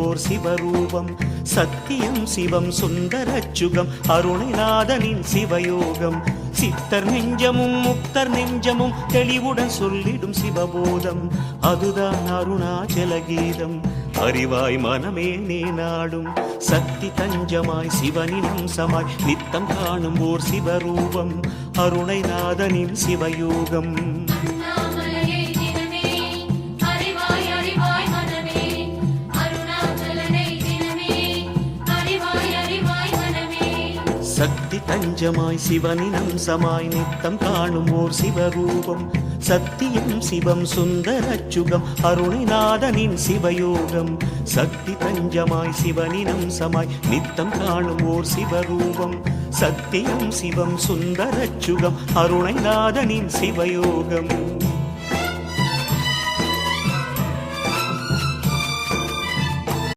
ஓர் சிவரூபம். சத்தியம் சிவம் சுந்தரச்சுகம் அருணைநாதனின் சிவயோகம். சித்தர் நெஞ்சமும் முக்தர் நெஞ்சமும் தெளிவுடன் சொல்லிடும் சிவபோதம். அதுதான் அருணாச்சல கீதம். அறிவாய் மனமே நீ நாடும் சக்தி தஞ்சமாய் சிவனின் அம்சமாய் நித்தம் காணும் ஓர் சிவரூபம். அருணைநாதனின் சிவயோகம். சக்தி தஞ்சமாய் சிவனின் அம்சமாய் நித்தம் காணும் ஓர் சிவரூபம். சத்தியம் சிவம் சுந்தரச்சுகம் அருணைநாதனின் சிவயோகம். சக்தி தஞ்சமாய் சிவனின் அம்சமாய் நித்தம் காணும் ஓர் சிவரூபம். சத்தியம் சிவம் சுந்தரச்சுகம் அருணைநாதனின் சிவயோகம்.